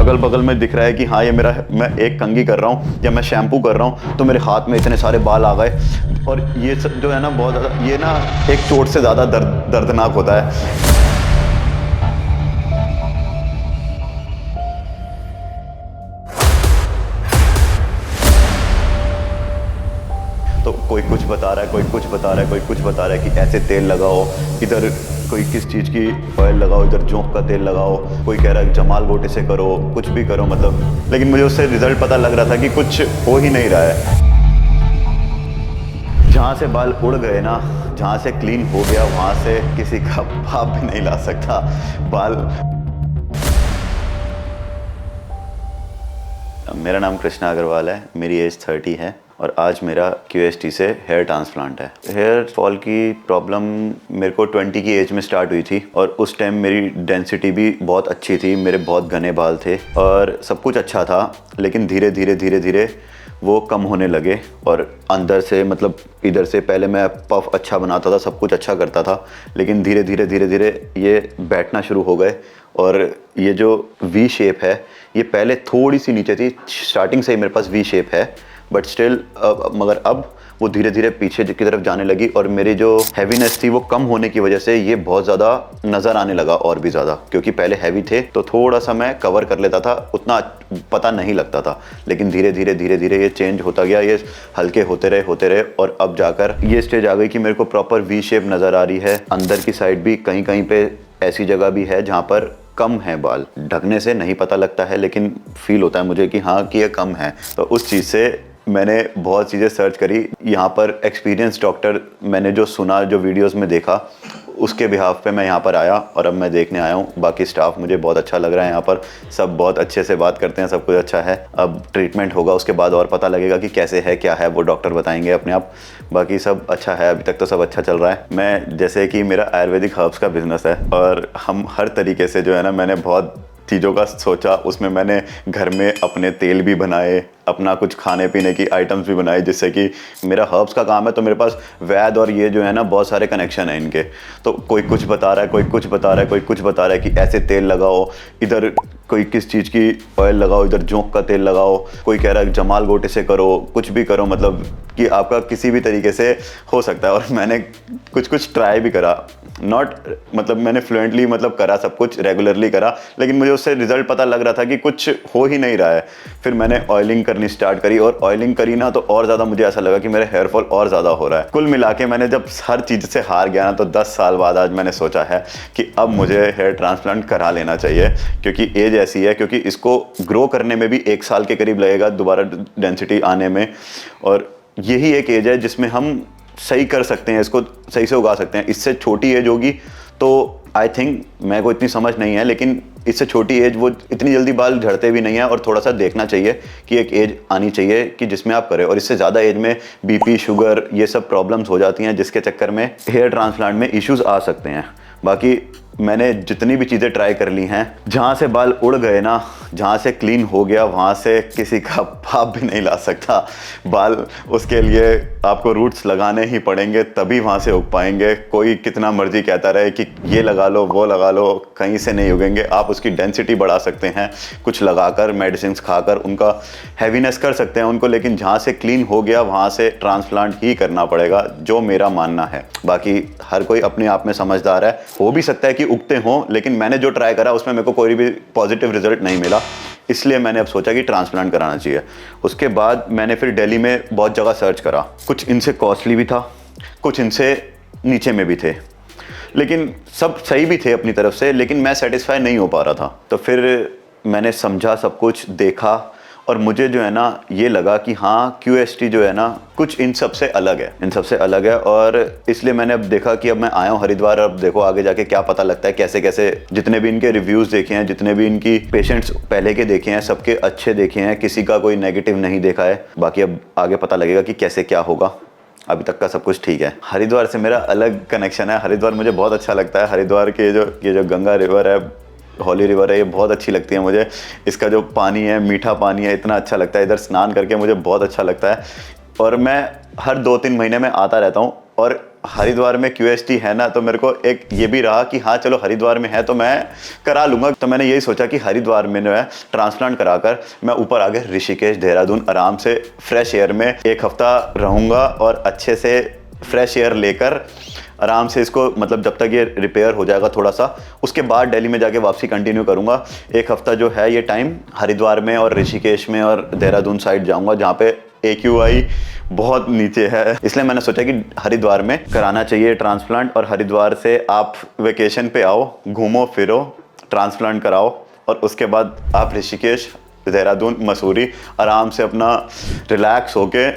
अगल बगल में दिख रहा है कि हाँ ये मेरा, मैं एक कंघी कर रहा हूँ या मैं शैम्पू कर रहा हूँ तो मेरे हाथ में इतने सारे बाल आ गए। और ये सब जो है ना बहुत ज़्यादा, ये ना एक चोट से ज़्यादा दर्दनाक होता है। तो कोई कुछ बता रहा है, कोई कुछ बता रहा है, कोई कुछ बता रहा है कि ऐसे तेल लगाओ, इधर कोई किस चीज़ की ऑयल लगाओ, इधर जोंक का तेल लगाओ, कोई कह रहा है जमाल गोटे से करो, कुछ भी करो मतलब। लेकिन मुझे उससे रिजल्ट पता लग रहा था कि कुछ हो ही नहीं रहा है। जहाँ से बाल उड़ गए ना, जहाँ से क्लीन हो गया, वहाँ से किसी का बाप भी नहीं ला सकता बाल। मेरा नाम कृष्णा अग्रवाल है, मेरी एज 30 है और आज मेरा QST से हेयर ट्रांसप्लांट है। हेयर फॉल की प्रॉब्लम मेरे को 20 की एज में स्टार्ट हुई थी और उस टाइम मेरी डेंसिटी भी बहुत अच्छी थी, मेरे बहुत घने बाल थे और सब कुछ अच्छा था। लेकिन धीरे धीरे वो कम होने लगे और अंदर से मतलब इधर से पहले मैं पफ अच्छा बनाता था, सब कुछ अच्छा करता था, लेकिन धीरे धीरे ये बैठना शुरू हो गए। और ये जो वी शेप है, ये पहले थोड़ी सी नीचे थी, स्टार्टिंग से ही मेरे पास वी शेप है, बट स्टिल मगर अब वो धीरे धीरे पीछे की तरफ जाने लगी और मेरी जो हैवीनेस थी वो कम होने की वजह से ये बहुत ज़्यादा नज़र आने लगा और भी ज़्यादा। क्योंकि पहले हैवी थे तो थोड़ा सा मैं कवर कर लेता था, उतना पता नहीं लगता था, लेकिन धीरे धीरे ये चेंज होता गया, ये हल्के होते रहे और अब जाकर ये स्टेज आ गई कि मेरे को प्रॉपर वी शेप नज़र आ रही है। अंदर की साइड भी कहीं कहीं पे ऐसी जगह भी है जहाँ पर कम है बाल, ढकने से नहीं पता लगता है लेकिन फील होता है मुझे कि हाँ कि ये कम है। तो उस चीज़ से मैंने बहुत चीज़ें सर्च करी। यहाँ पर एक्सपीरियंस डॉक्टर मैंने जो सुना, जो वीडियोस में देखा, उसके बिहाफ पे मैं यहाँ पर आया और अब मैं देखने आया हूँ। बाकी स्टाफ मुझे बहुत अच्छा लग रहा है, यहाँ पर सब बहुत अच्छे से बात करते हैं, सब कुछ अच्छा है। अब ट्रीटमेंट होगा, उसके बाद और पता लगेगा कि कैसे है क्या है, वो डॉक्टर बताएंगे अपने आप। बाकी सब अच्छा है, अभी तक तो सब अच्छा चल रहा है। मैं जैसे कि मेरा आयुर्वेदिक हर्ब्स का बिजनेस है और हम हर तरीके से जो है ना, मैंने बहुत चीज़ों का सोचा। उसमें मैंने घर में अपने तेल भी बनाए, अपना कुछ खाने पीने की आइटम्स भी बनाए, जिससे कि मेरा हर्ब्स का काम है तो मेरे पास वैद्य और ये जो है ना बहुत सारे कनेक्शन हैं इनके। तो कोई कुछ बता रहा है, कोई कुछ बता रहा है, कोई कुछ बता रहा है कि ऐसे तेल लगाओ, इधर कोई किस चीज़ की ऑयल लगाओ, इधर जोंक का तेल लगाओ, कोई कह रहा है जमाल गोटे से करो, कुछ भी करो, मतलब कि आपका किसी भी तरीके से हो सकता है। और मैंने कुछ ट्राई भी करा, नॉट मतलब मैंने फ्लुएंटली मतलब करा, सब कुछ रेगुलरली करा, लेकिन मुझे उससे रिजल्ट पता लग रहा था कि कुछ हो ही नहीं रहा है। फिर मैंने ऑयलिंग करनी स्टार्ट करी और ऑयलिंग करी ना तो और ज़्यादा मुझे ऐसा लगा कि मेरा हेयर फॉल और ज़्यादा हो रहा है। कुल मिला के मैंने जब हर चीज़ से हार गया ना, तो 10 साल बाद आज मैंने सोचा है कि अब मुझे हेयर ट्रांसप्लांट करा लेना चाहिए, क्योंकि एज ऐसी है, क्योंकि इसको ग्रो करने में भी 1 साल के करीब लगेगा दोबारा डेंसिटी आने में। और यही एक एज है जिसमें हम सही कर सकते हैं, इसको सही से उगा सकते हैं। इससे छोटी एज होगी तो आई थिंक, मेरे को इतनी समझ नहीं है, लेकिन इससे छोटी एज वो इतनी जल्दी बाल झड़ते भी नहीं है और थोड़ा सा देखना चाहिए कि एक एज आनी चाहिए कि जिसमें आप करें। और इससे ज़्यादा एज में बीपी, शुगर, ये सब प्रॉब्लम्स हो जाती हैं, जिसके चक्कर में हेयर ट्रांसप्लांट में इश्यूज आ सकते हैं। बाकी मैंने जितनी भी चीज़ें ट्राई कर ली हैं, जहाँ से बाल उड़ गए ना, जहाँ से क्लीन हो गया, वहाँ से किसी का बाप भी नहीं ला सकता बाल। उसके लिए आपको रूट्स लगाने ही पड़ेंगे, तभी वहाँ से उग पाएंगे। कोई कितना मर्जी कहता रहे कि ये लगा लो, वो लगा लो, कहीं से नहीं उगेंगे। आप उसकी डेंसिटी बढ़ा सकते हैं कुछ लगाकर, मेडिसिन खाकर, उनका हैवीनेस कर सकते हैं उनको, लेकिन जहाँ से क्लीन हो गया वहाँ से ट्रांसप्लांट ही करना पड़ेगा, जो मेरा मानना है। बाकी हर कोई अपने आप में समझदार है, हो भी सकता है कि उगते हों, लेकिन मैंने जो ट्राई करा उसमें मेरे को कोई भी पॉजिटिव रिजल्ट नहीं मिला, इसलिए मैंने अब सोचा कि ट्रांसप्लांट कराना चाहिए। उसके बाद मैंने फिर दिल्ली में बहुत जगह सर्च करा, कुछ इनसे कॉस्टली भी था, कुछ इनसे नीचे में भी थे, लेकिन सब सही भी थे अपनी तरफ से, लेकिन मैं सेटिस्फाई नहीं हो पा रहा था। तो फिर मैंने समझा, सब कुछ देखा और मुझे जो है ना ये लगा कि हाँ QST जो है ना कुछ इन सब से अलग है, इन सब से अलग है। और इसलिए मैंने अब देखा कि अब मैं आया हूँ हरिद्वार, अब देखो आगे जाके क्या पता लगता है, कैसे कैसे जितने भी इनके रिव्यूज़ देखे हैं, जितने भी इनकी पेशेंट्स पहले के देखे हैं, सबके अच्छे देखे हैं, किसी का कोई नेगेटिव नहीं देखा है। बाकी अब आगे पता लगेगा कि कैसे क्या होगा। अभी तक का सब कुछ ठीक है। हरिद्वार से मेरा अलग कनेक्शन है, हरिद्वार मुझे बहुत अच्छा लगता है। हरिद्वार के ये जो गंगा रिवर है, हॉली रिवर है, ये बहुत अच्छी लगती है मुझे। इसका जो पानी है, मीठा पानी है, इतना अच्छा लगता है, इधर स्नान करके मुझे बहुत अच्छा लगता है। और मैं हर 2-3 महीने में आता रहता हूँ और हरिद्वार में क्यूएसटी है ना, तो मेरे को एक ये भी रहा कि हाँ चलो हरिद्वार में है तो मैं करा लूँगा। तो मैंने यही सोचा कि हरिद्वार में जो है ट्रांसप्लांट कराकर मैं ऊपर आगे ऋषिकेश, देहरादून आराम से फ्रेश एयर में 1 हफ्ता रहूँगा और अच्छे से फ्रेश एयर लेकर आराम से इसको, मतलब जब तक ये रिपेयर हो जाएगा थोड़ा सा, उसके बाद दिल्ली में जाके वापसी कंटिन्यू करूँगा। 1 हफ्ता जो है ये टाइम हरिद्वार में और ऋषिकेश में और देहरादून साइड जाऊँगा, जहाँ पे AQI बहुत नीचे है। इसलिए मैंने सोचा कि हरिद्वार में कराना चाहिए ट्रांसप्लांट, और हरिद्वार से आप वेकेशन पे आओ, घूमो फिरो, ट्रांसप्लांट कराओ, और उसके बाद आप ऋषिकेश, देहरादून, मसूरी आराम से अपना रिलैक्स होके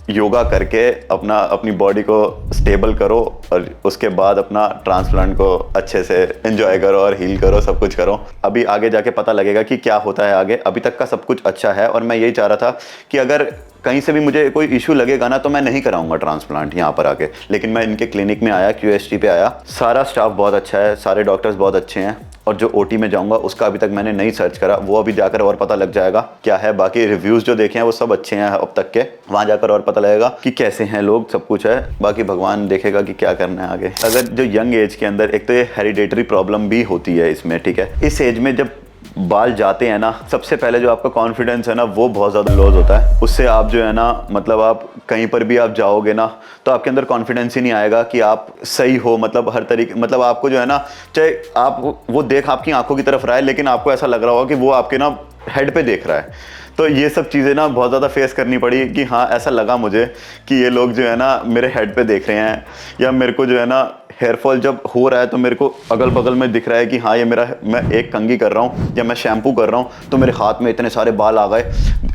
योगा करके अपनी बॉडी को स्टेबल करो, और उसके बाद अपना ट्रांसप्लांट को अच्छे से एंजॉय करो और हील करो, सब कुछ करो। अभी आगे जाके पता लगेगा कि क्या होता है आगे। अभी तक का सब कुछ अच्छा है, और मैं यही चाह रहा था कि अगर कहीं से भी मुझे कोई इशू लगेगा ना, तो मैं नहीं कराऊंगा ट्रांसप्लांट यहाँ पर आके। लेकिन मैं इनके क्लिनिक में आया, QST पे आया, सारा स्टाफ बहुत अच्छा है, सारे डॉक्टर्स बहुत अच्छे हैं। और जो OT में जाऊंगा उसका अभी तक मैंने नहीं सर्च करा, वो अभी जाकर और पता लग जाएगा क्या है। बाकी रिव्यूज़ जो देखे हैं वो सब अच्छे हैं अब तक के, वहाँ जाकर और पता लगेगा कि कैसे हैं लोग, सब कुछ है। बाकी भगवान देखेगा कि क्या करना है आगे। अगर जो यंग एज के अंदर, एक तो ये हेरिडेटरी प्रॉब्लम भी होती है इसमें, ठीक है। इस एज में जब बाल जाते हैं ना, सबसे पहले जो आपका कॉन्फिडेंस है ना वो बहुत ज़्यादा लॉस होता है। उससे आप जो है ना, मतलब आप कहीं पर भी आप जाओगे ना, तो आपके अंदर कॉन्फिडेंस ही नहीं आएगा कि आप सही हो। मतलब हर तरीके, मतलब आपको जो है ना, चाहे आप वो देख आपकी आंखों की तरफ रहा है, लेकिन आपको ऐसा लग रहा होगा कि वो आपके ना हेड पे देख रहा है। तो ये सब चीज़ें ना बहुत ज़्यादा फेस करनी पड़ी कि हाँ, ऐसा लगा मुझे कि ये लोग जो है ना मेरे हेड पे देख रहे हैं, या मेरे को जो है ना हेयर फॉल जब हो रहा है तो मेरे को अगल बगल में दिख रहा है कि हाँ ये मेरा, मैं एक कंघी कर रहा हूँ या मैं शैम्पू कर रहा हूँ तो मेरे हाथ में इतने सारे बाल आ गए।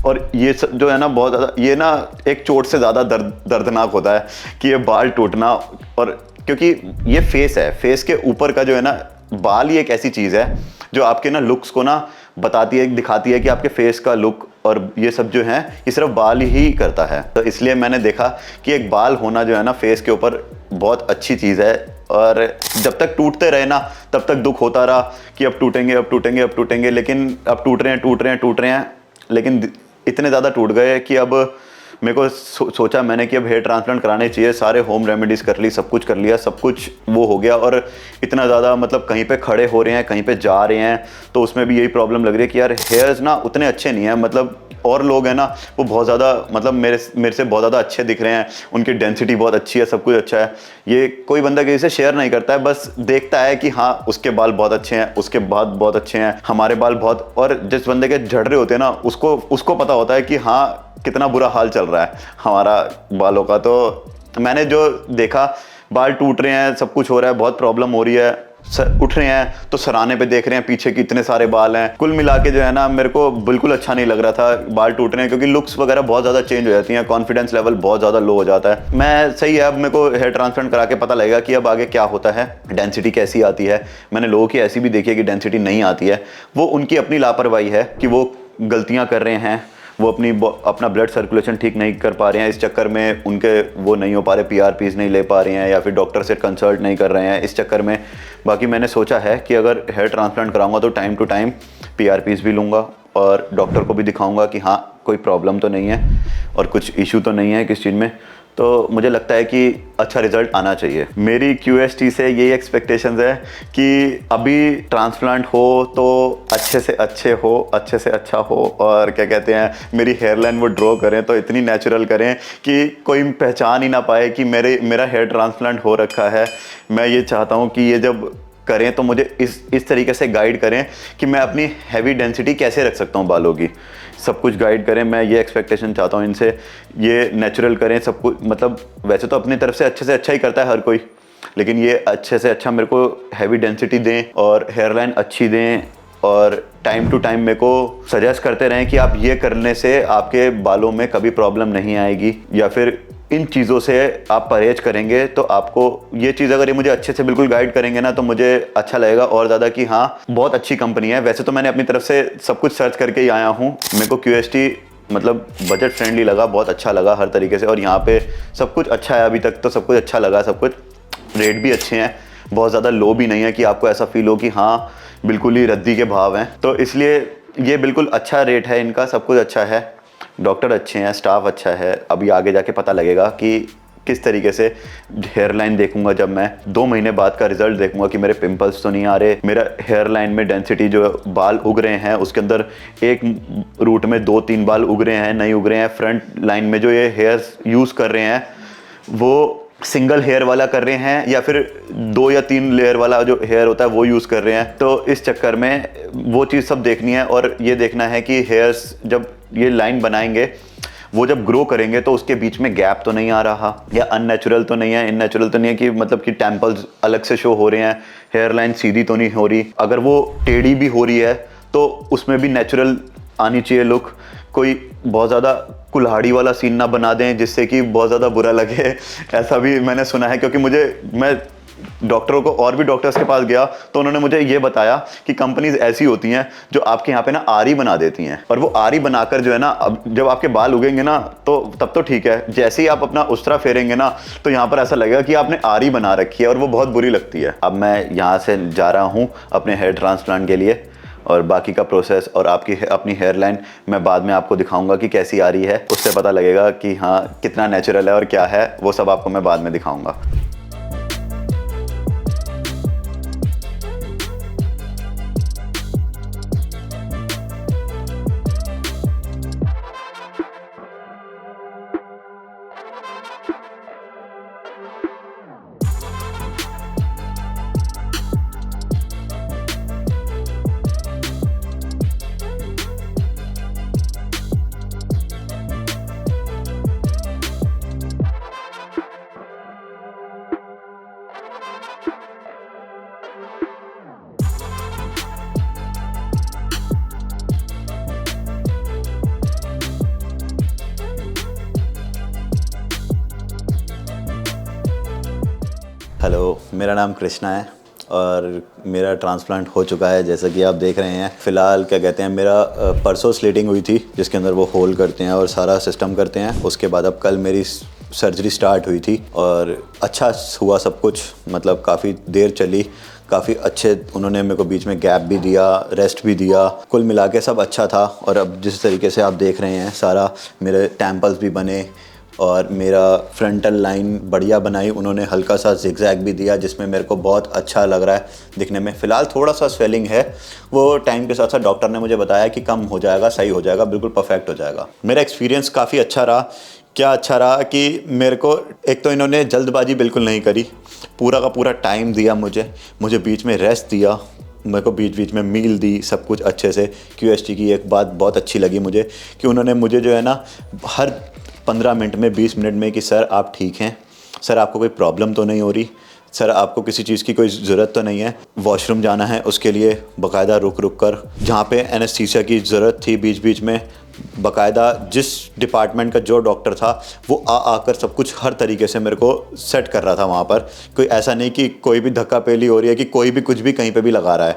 और ये सब जो है ना बहुत ज़्यादा, ये ना एक चोट से ज़्यादा दर्दनाक होता है कि ये बाल टूटना। और क्योंकि ये फेस है, फेस के ऊपर का जो है ना बाल ही एक ऐसी चीज़ है जो आपके ना लुक्स को ना बताती है, दिखाती है कि आपके फेस का लुक, और ये सब जो है ये सिर्फ बाल ही करता है। तो इसलिए मैंने देखा कि एक बाल होना जो है ना फेस के ऊपर बहुत अच्छी चीज़ है। और जब तक टूटते रहे ना तब तक दुख होता रहा कि अब टूटेंगे, अब टूटेंगे, अब टूटेंगे, लेकिन अब टूट रहे हैं, लेकिन इतने ज़्यादा टूट गए कि अब मेरे को सोचा मैंने कि अब हेयर ट्रांसप्लांट कराने चाहिए। सारे होम रेमेडीज़ कर ली, सब कुछ कर लिया, सब कुछ वो हो गया। और इतना ज़्यादा, मतलब कहीं पे खड़े हो रहे हैं, कहीं पे जा रहे हैं, तो उसमें भी यही प्रॉब्लम लग रही है कि यार हेयर्स ना उतने अच्छे नहीं हैं। मतलब और लोग हैं ना वो बहुत ज़्यादा, मतलब मेरे से बहुत ज़्यादा अच्छे दिख रहे हैं, उनकी डेंसिटी बहुत अच्छी है, सब कुछ अच्छा है। ये कोई बंदा किसी से शेयर नहीं करता है, बस देखता है कि हाँ उसके बाल बहुत अच्छे हैं, उसके बाद बहुत अच्छे हैं, हमारे बाल बहुत। और जिस बंदे के झड़ रहे होते हैं ना, उसको पता होता है कि हाँ कितना बुरा हाल चल रहा है हमारा बालों का। तो मैंने जो देखा, बाल टूट रहे हैं, सब कुछ हो रहा है, बहुत प्रॉब्लम हो रही है, उठ रहे हैं तो सराहने पे देख रहे हैं, पीछे की इतने सारे बाल हैं। कुल मिला के जो है ना मेरे को बिल्कुल अच्छा नहीं लग रहा था बाल टूट रहे हैं, क्योंकि लुक्स वगैरह बहुत ज़्यादा चेंज हो जाती हैं, कॉन्फिडेंस लेवल बहुत ज़्यादा लो हो जाता है। मैं सही है, अब मेरे को हेयर ट्रांसप्लांट करा के पता लगेगा कि अब आगे क्या होता है, डेंसिटी कैसी आती है। मैंने लोगों की ऐसी भी देखी है कि डेंसिटी नहीं आती है, वो उनकी अपनी लापरवाही है कि वो गलतियाँ कर रहे हैं, वो अपना ब्लड सर्कुलेशन ठीक नहीं कर पा रहे हैं, इस चक्कर में उनके वो नहीं हो पा रहे, PRPs नहीं ले पा रहे हैं, या फिर डॉक्टर से कंसल्ट नहीं कर रहे हैं इस चक्कर में। बाकी मैंने सोचा है कि अगर हेयर ट्रांसप्लांट कराऊंगा तो टाइम टू टाइम PRPs भी लूँगा, और डॉक्टर को भी दिखाऊंगा कि हाँ कोई प्रॉब्लम तो नहीं है और कुछ इशू तो नहीं है किस चीज़ में। तो मुझे लगता है कि अच्छा रिजल्ट आना चाहिए। मेरी QST से यही एक्सपेक्टेशंस है कि अभी ट्रांसप्लांट हो तो अच्छे से अच्छा हो, और क्या कहते हैं, मेरी हेयरलाइन वो ड्रॉ करें तो इतनी नेचुरल करें कि कोई पहचान ही ना पाए कि मेरा हेयर ट्रांसप्लांट हो रखा है। मैं ये चाहता हूँ कि ये जब करें तो मुझे इस तरीके से गाइड करें कि मैं अपनी हैवी डेंसिटी कैसे रख सकता हूँ बालों की, सब कुछ गाइड करें। मैं ये एक्सपेक्टेशन चाहता हूँ इनसे, ये नेचुरल करें सब कुछ। मतलब वैसे तो अपनी तरफ से अच्छा ही करता है हर कोई, लेकिन ये अच्छे से अच्छा मेरे को हैवी डेंसिटी दें और हेयरलाइन अच्छी दें, और टाइम टू टाइम मेरे को सजेस्ट करते रहें कि आप ये करने से आपके बालों में कभी प्रॉब्लम नहीं आएगी, या फिर इन चीज़ों से आप परहेज करेंगे तो आपको ये चीज़, अगर ये मुझे अच्छे से बिल्कुल गाइड करेंगे ना तो मुझे अच्छा लगेगा और ज़्यादा कि हाँ बहुत अच्छी कंपनी है। वैसे तो मैंने अपनी तरफ से सब कुछ सर्च करके ही आया हूँ, मेरे को QST मतलब बजट फ्रेंडली लगा, बहुत अच्छा लगा हर तरीके से, और यहाँ पे सब कुछ अच्छा है। अभी तक तो सब कुछ अच्छा लगा, सब कुछ रेट भी अच्छे हैं, बहुत ज़्यादा लो भी नहीं है कि आपको ऐसा फील हो कि हाँ बिल्कुल ही रद्दी के भाव हैं। तो इसलिए ये बिल्कुल अच्छा रेट है इनका, सब कुछ अच्छा है, डॉक्टर अच्छे हैं, स्टाफ अच्छा है। अभी आगे जाके पता लगेगा कि किस तरीके से हेयर लाइन देखूंगा जब मैं 2 महीने बाद का रिजल्ट देखूंगा कि मेरे पिंपल्स तो नहीं आ रहे, मेरा हेयर लाइन में डेंसिटी जो बाल उग रहे हैं उसके अंदर एक रूट में 2-3 बाल उग रहे हैं, नहीं उग रहे हैं, फ्रंट लाइन में जो ये हेयर्स यूज़ कर रहे हैं वो सिंगल हेयर वाला कर रहे हैं या फिर 2 या 3 लेयर वाला जो हेयर होता है वो यूज़ कर रहे हैं। तो इस चक्कर में वो चीज़ सब देखनी है और ये देखना है कि हेयर्स जब ये लाइन बनाएंगे वो जब ग्रो करेंगे तो उसके बीच में गैप तो नहीं आ रहा या अननेचुरल तो नहीं है, इननेचुरल तो नहीं है कि मतलब कि टेम्पल्स अलग से शो हो रहे हैं, हेयर लाइन सीधी तो नहीं हो रही। अगर वो टेढ़ी भी हो रही है तो उसमें भी नेचुरल आनी चाहिए लुक, कोई बहुत ज़्यादा कुल्हाड़ी वाला सीन ना बना दें जिससे कि बहुत ज़्यादा बुरा लगे। ऐसा भी मैंने सुना है, क्योंकि मैं डॉक्टरों को और भी डॉक्टर्स के पास गया तो उन्होंने मुझे ये बताया कि कंपनीज ऐसी होती हैं जो आपके यहाँ पे ना आरी बना देती हैं, और वो आरी बनाकर जो है ना, अब जब आपके बाल उगेंगे ना तो तब तो ठीक है, जैसे ही आप अपना उस्तरा फेरेंगे ना तो यहाँ पर ऐसा लगेगा कि आपने आरी बना रखी है और वो बहुत बुरी लगती है। अब मैं यहाँ से जा रहा हूँ अपने हेयर ट्रांसप्लांट के लिए, और बाकी का प्रोसेस और अपनी हेयर लाइन मैं बाद में आपको दिखाऊंगा कि कैसी आ रही है, उससे पता लगेगा कि हाँ कितना नेचुरल है और क्या है, वो सब आपको मैं बाद में दिखाऊंगा। हेलो, मेरा नाम कृष्णा है और मेरा ट्रांसप्लांट हो चुका है जैसा कि आप देख रहे हैं। फ़िलहाल क्या कहते हैं, मेरा परसों स्लीटिंग हुई थी जिसके अंदर वो होल करते हैं और सारा सिस्टम करते हैं। उसके बाद अब कल मेरी सर्जरी स्टार्ट हुई थी और अच्छा हुआ सब कुछ, मतलब काफ़ी देर चली, काफ़ी अच्छे उन्होंने मेरे को बीच में गैप भी दिया, रेस्ट भी दिया, कुल मिला के सब अच्छा था। और अब जिस तरीके से आप देख रहे हैं सारा मेरे टेम्पल्स भी बने और मेरा फ्रंटल लाइन बढ़िया बनाई उन्होंने, हल्का सा जिगजैग भी दिया जिसमें मेरे को बहुत अच्छा लग रहा है दिखने में। फ़िलहाल थोड़ा सा स्वेलिंग है, वो टाइम के साथ साथ डॉक्टर ने मुझे बताया कि कम हो जाएगा, सही हो जाएगा, बिल्कुल परफेक्ट हो जाएगा। मेरा एक्सपीरियंस काफ़ी अच्छा रहा। क्या अच्छा रहा कि मेरे को एक तो इन्होंने जल्दबाजी बिल्कुल नहीं करी, पूरा का पूरा टाइम दिया मुझे बीच में रेस्ट दिया, मेरे को बीच बीच में मील दी, सब कुछ अच्छे से। QST की एक बात बहुत अच्छी लगी मुझे कि उन्होंने मुझे जो है ना हर 15 मिनट में 20 मिनट में कि सर आप ठीक हैं, सर आपको कोई प्रॉब्लम तो नहीं हो रही, सर आपको किसी चीज़ की कोई ज़रूरत तो नहीं है, वॉशरूम जाना है उसके लिए बाकायदा रुक कर, जहाँ पे एनेस्थीसिया की ज़रूरत थी बीच बीच में बाकायदा जिस डिपार्टमेंट का जो डॉक्टर था वो आकर सब कुछ हर तरीके से मेरे को सेट कर रहा था वहाँ पर। कोई ऐसा नहीं कि कोई भी धक्का पेली हो रही है कि कोई भी कुछ भी कहीं पे भी लगा रहा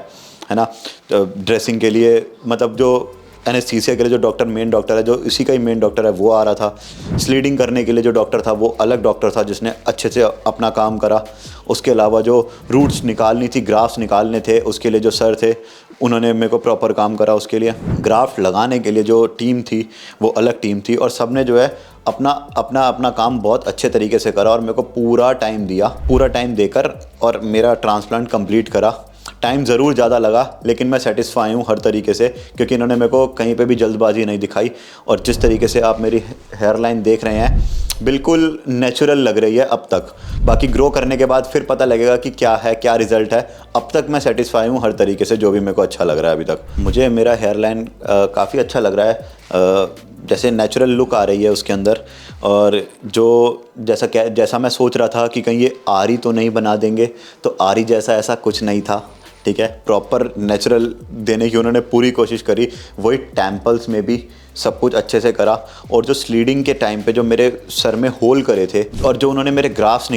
है ना। तो ड्रेसिंग के लिए, मतलब जो एनेस्थीसिया के लिए जो डॉक्टर मेन डॉक्टर है, जो इसी का ही मेन डॉक्टर है, वो आ रहा था। स्लीडिंग करने के लिए जो डॉक्टर था वो अलग डॉक्टर था जिसने अच्छे से अपना काम करा। उसके अलावा जो रूट्स निकालनी थी, ग्राफ्स निकालने थे, उसके लिए जो सर थे उन्होंने मेरे को प्रॉपर काम करा। उसके लिए ग्राफ्ट लगाने के लिए जो टीम थी वो अलग टीम थी, और सब ने जो है अपना काम बहुत अच्छे तरीके से करा और मेरे को पूरा टाइम देकर और मेरा ट्रांसप्लांट कंप्लीट करा। टाइम ज़रूर ज़्यादा लगा लेकिन मैं सेटिस्फाई हूँ हर तरीके से, क्योंकि इन्होंने मेरे को कहीं पे भी जल्दबाजी नहीं दिखाई। और जिस तरीके से आप मेरी हेयर लाइन देख रहे हैं बिल्कुल नेचुरल लग रही है अब तक। बाकी ग्रो करने के बाद फिर पता लगेगा कि क्या रिज़ल्ट है। अब तक मैं सेटिस्फाई हूँ हर तरीके से, जो भी मेरे को अच्छा लग रहा है अभी तक। मुझे मेरा हेयर लाइन काफ़ी अच्छा लग रहा है, जैसे नेचुरल लुक आ रही है उसके अंदर। और जो जैसा मैं सोच रहा था कि कहीं ये आरी तो नहीं बना देंगे, तो आरी जैसा ऐसा कुछ नहीं था। ठीक है, प्रॉपर नेचुरल देने की उन्होंने पूरी कोशिश करी। वही टेम्पल्स में भी सब कुछ अच्छे से करा। और जो स्लीडिंग के टाइम पे जो मेरे सर में होल करे थे और जो उन्होंने मेरे ग्राफ्स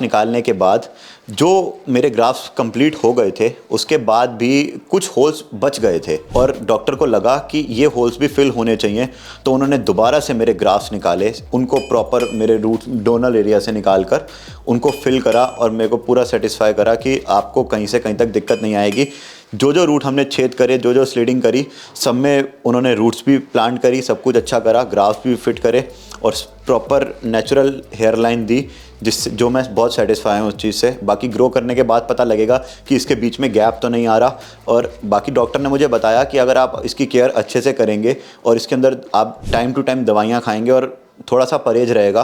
निकालने के बाद जो मेरे ग्राफ्स कंप्लीट हो गए थे, उसके बाद भी कुछ होल्स बच गए थे और डॉक्टर को लगा कि ये होल्स भी फिल होने चाहिए, तो उन्होंने दोबारा से मेरे ग्राफ्स निकाले, उनको प्रॉपर मेरे रूट डोनल एरिया से निकाल कर उनको फिल करा और मेरे को पूरा सेटिस्फाई करा कि आपको कहीं से कहीं तक दिक्कत नहीं आएगी। जो जो रूट हमने छेद करे, जो जो स्लीडिंग करी, सब में उन्होंने रूट्स भी प्लांट करी, सब कुछ अच्छा करा, ग्राफ्स भी फिट करे और प्रॉपर नेचुरल हेयर लाइन दी, जिससे जो मैं बहुत सेटिस्फाई हूँ उस चीज़ से। बाकी ग्रो करने के बाद पता लगेगा कि इसके बीच में गैप तो नहीं आ रहा। और बाकी डॉक्टर ने मुझे बताया कि अगर आप इसकी केयर अच्छे से करेंगे और इसके अंदर आप टाइम टू टाइम दवाइयाँ खाएंगे और थोड़ा सा परहेज रहेगा,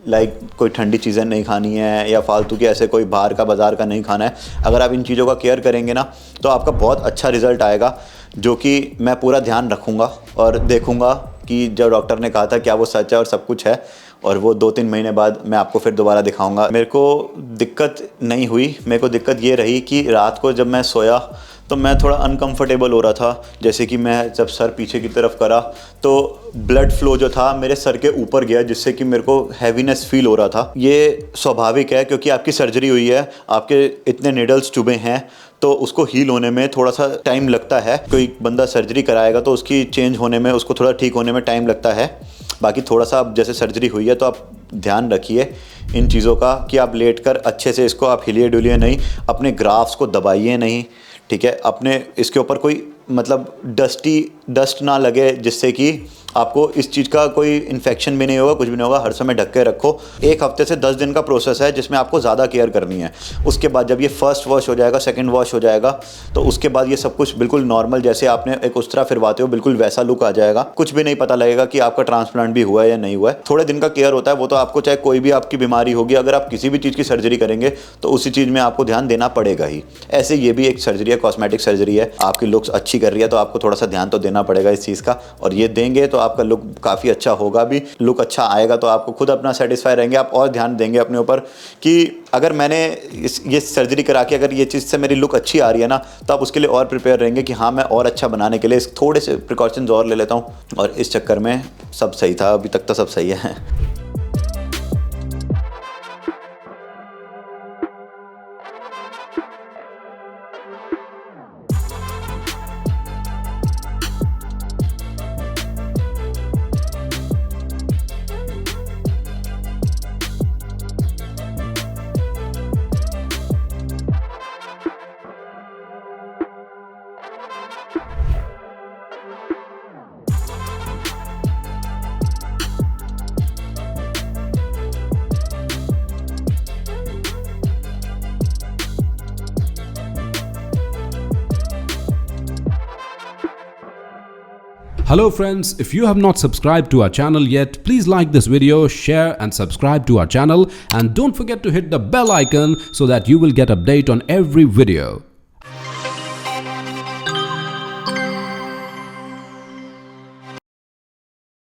लाइक कोई ठंडी चीज़ें नहीं खानी है या फालतू के ऐसे कोई बाहर का बाज़ार का नहीं खाना है, अगर आप इन चीज़ों का केयर करेंगे ना तो आपका बहुत अच्छा रिज़ल्ट आएगा, जो कि मैं पूरा ध्यान रखूँगा और देखूँगा कि जो डॉक्टर ने कहा था क्या वो सच है और सब कुछ है। और वो 2-3 महीने बाद मैं आपको फिर दोबारा दिखाऊंगा। मेरे को दिक्कत नहीं हुई, मेरे को दिक्कत ये रही कि रात को जब मैं सोया तो मैं थोड़ा अनकंफर्टेबल हो रहा था। जैसे कि मैं जब सर पीछे की तरफ करा तो ब्लड फ्लो जो था मेरे सर के ऊपर गया, जिससे कि मेरे को हैवीनेस फील हो रहा था। ये स्वाभाविक है क्योंकि आपकी सर्जरी हुई है, आपके इतने निडल्स चुभे हैं तो उसको हील होने में थोड़ा सा टाइम लगता है। कोई बंदा सर्जरी कराएगा तो उसकी चेंज होने में, उसको थोड़ा ठीक होने में टाइम लगता है। बाकी थोड़ा सा अब जैसे सर्जरी हुई है तो आप ध्यान रखिए इन चीज़ों का कि आप लेटकर अच्छे से इसको आप हिलिए डुलिए नहीं, अपने ग्राफ्स को दबाइए नहीं, ठीक है। अपने इसके ऊपर कोई मतलब डस्ट ना लगे, जिससे कि आपको इस चीज़ का कोई इन्फेक्शन भी नहीं होगा, कुछ भी नहीं होगा। हर समय ढक के रखो। 1 हफ्ते से 10 दिन का प्रोसेस है जिसमें आपको ज़्यादा केयर करनी है। उसके बाद जब ये फर्स्ट वॉश हो जाएगा, सेकंड वॉश हो जाएगा, तो उसके बाद ये सब कुछ बिल्कुल नॉर्मल, जैसे आपने एक उस्तरा फिरवाते हो बिल्कुल वैसा लुक आ जाएगा। कुछ भी नहीं पता लगेगा कि आपका ट्रांसप्लांट भी हुआ है या नहीं हुआ है। थोड़े दिन का केयर होता है, वो तो आपको चाहे कोई भी आपकी बीमारी होगी, अगर आप किसी भी चीज़ की सर्जरी करेंगे तो उसी चीज़ में आपको ध्यान देना पड़ेगा ही। ऐसे ये भी एक सर्जरी है, कॉस्मेटिक सर्जरी है। आपकी लुक्स अच्छी कर रही है तो आपको थोड़ा सा ध्यान तो देना पड़ेगा इस चीज़ का, और ये देंगे तो आपका लुक काफ़ी अच्छा होगा भी। लुक अच्छा आएगा तो आपको खुद अपना सेटिस्फाई रहेंगे, आप और ध्यान देंगे अपने ऊपर कि अगर मैंने ये सर्जरी करा के अगर ये चीज़ से मेरी लुक अच्छी आ रही है ना, तो आप उसके लिए और प्रिपेयर रहेंगे कि हाँ मैं और अच्छा बनाने के लिए थोड़े से प्रिकॉशंस और ले लेता हूँ। और इस चक्कर में सब सही था, अभी तक तो सब सही है। Hello friends, if you have not subscribed to our channel yet, please like this video, share and subscribe to our channel, and don't forget to hit the bell icon so that you will get update on every video.